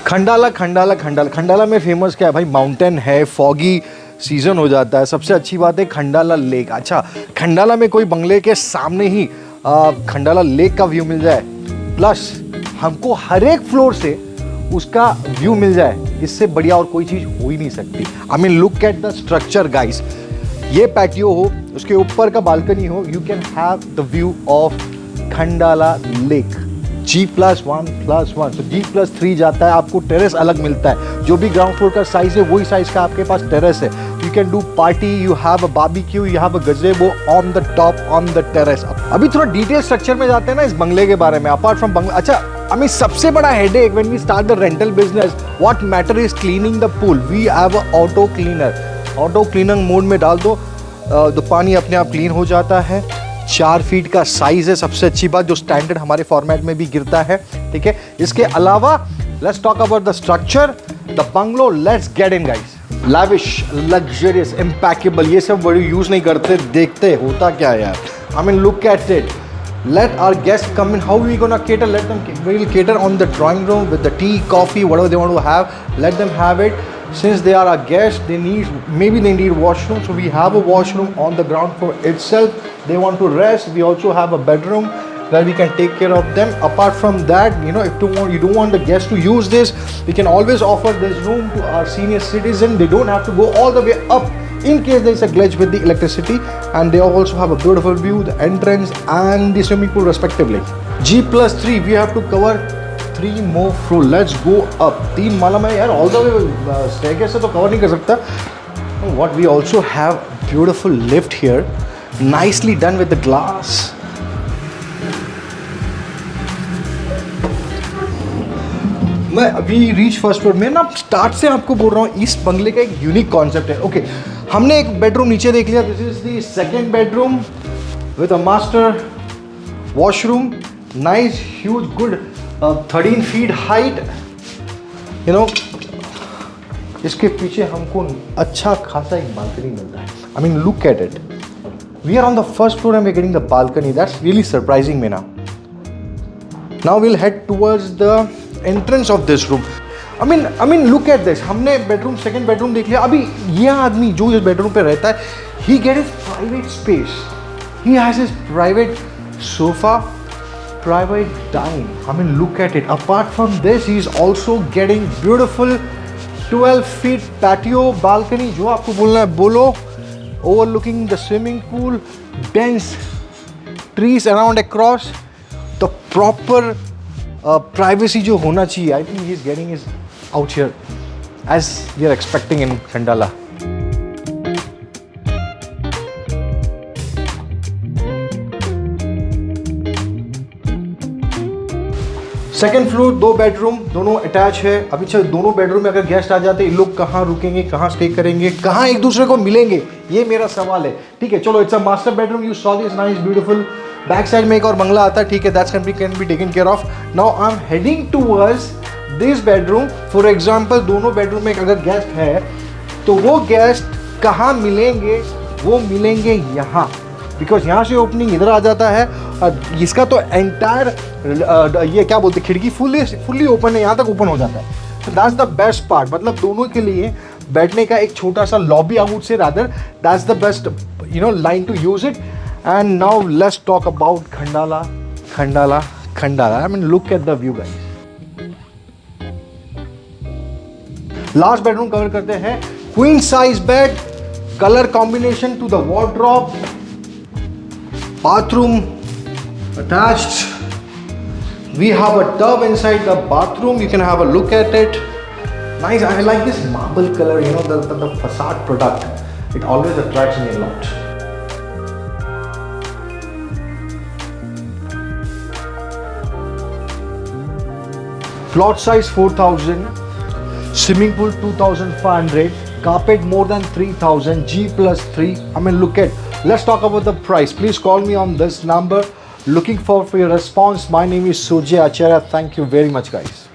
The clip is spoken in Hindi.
खंडाला खंडाला खंडाला खंडाला में फेमस क्या है भाई? माउंटेन है, फॉगी सीज़न हो जाता है। सबसे अच्छी बात है खंडाला लेक। अच्छा, खंडाला में कोई बंगले के सामने ही खंडाला लेक का व्यू मिल जाए, प्लस हमको हर एक फ्लोर से उसका व्यू मिल जाए, इससे बढ़िया और कोई चीज़ हो ही नहीं सकती। आई mean look at the structure guys. ये पैटियो हो, उसके ऊपर का बालकनी हो, you can have the view of Khandala lake. G+1+1, तो G+3 जाता है, आपको टेरेस अलग मिलता है। जो भी ग्राउंड फ्लोर का साइज है वही साइज का आपके पास टेरेस है। You can do party, you have a barbecue, you have a gazebo on the top on the terrace. अभी थोड़ा डिटेल स्ट्रक्चर में जाते हैं ना इस बंगले के बारे में। अपार्ट फ्रॉम बंगला, अच्छा हमें सबसे बड़ा headache when we start the rental business, what matter is cleaning the pool. We have a auto cleaner. Auto cleaning mode में डाल दो तो पानी अपने आप क्लीन हो जाता है। 4 फीट का साइज है, सबसे अच्छी बात, जो स्टैंडर्ड हमारे फॉर्मेट में भी गिरता है। ठीक है, इसके अलावा let's talk about the structure, the bungalow. Let's get in guys. Lavish, luxurious, impeccable, ये सब वर्ड यूज नहीं करते, देखते होता क्या है यार। आई mean look at it. Let our guests come in. How we gonna cater? We'll cater on the drawing room with the tea, coffee, whatever they want to have. Let them have it. Since they are our guests, maybe they need washroom. So we have a washroom on the ground floor itself. They want to rest. We also have a bedroom where we can take care of them. Apart from that, you know, if you don't want the guests to use this, we can always offer this room to our senior citizen. They don't have to go all the way up in case there is a glitch with the electricity, and they also have a beautiful view, the entrance and the swimming pool respectively. G+3, we have to cover 3 more floor. Let's go up. 3 माला में यार all the way staircase से तो cover नहीं कर सकता. What we also have beautiful lift here, nicely done with the glass. मैं अभी रीच फर्स्ट फ्लोर में ना स्टार्ट से आपको बोल रहा हूँ, इस बंगले का एक यूनिक कॉन्सेप्ट है। ओके, हमने एक बेडरूम नीचे देख लिया। This is the second bedroom with a master washroom, nice huge good 13 feet height. You know, इसके पीछे हमको अच्छा खासा एक बालकनी मिलता है। I mean look at it. We are on the first floor and we are getting the balcony. That's really surprising me now. Now we'll head towards the entrance of this room. I mean look at this. हमने बेडरूम, सेकंड बेडरूम देख लिया। अभी यह आदमी जो इस बेडरूम पे रहता है, he get his private space, he has his private sofa, private dine. I mean look at it. Apart from this he is also getting beautiful 12 feet patio balcony. जो आपको बोलना है बोलो। Overlooking the swimming pool, dense trees around across, the proper privacy जो होना चाहिए। I think he is getting is out here as we are expecting in Khandala. Second floor, 2 bedroom, दोनों अटैच है। अभी चल दोनों बेडरूम में अगर गेस्ट आ जाते हैं, लोग कहाँ रुकेंगे, कहाँ स्टे करेंगे, कहाँ एक दूसरे को मिलेंगे, ये मेरा सवाल है। ठीक है, चलो, it's a master bedroom. You saw this nice beautiful. Back side में एक और बंगला आता है। ठीक है, that's can be taken care of. Now I am heading towards this bedroom. For example, दोनों बेडरूम में अगर गेस्ट है तो वो गेस्ट कहाँ मिलेंगे? वो मिलेंगे यहाँ, बिकॉज यहाँ से ओपनिंग इधर आ जाता है। और इसका तो एंटायर ये क्या बोलते हैं, खिड़की फुल्ली ओपन है, यहाँ तक ओपन हो जाता है। तो दैट्स द बेस्ट पार्ट। मतलब दोनों के लिए बैठने का एक छोटा सा lobby, I would say rather, that's the best line to use it. And now let's talk about Khandala. I mean, look at the view, guys. Last bedroom cover करते हैं। Queen size bed, color combination to the wardrobe, bathroom attached. We have a tub inside the bathroom. You can have a look at it. Nice. I like this marble color. You know, the facade product. It always attracts me a lot. Plot size 4,000, swimming pool 2,500, carpet more than 3,000, G+3. I mean, look at. Let's talk about the price. Please call me on this number. Looking forward for your response. My name is Sujay Acharya. Thank you very much, guys.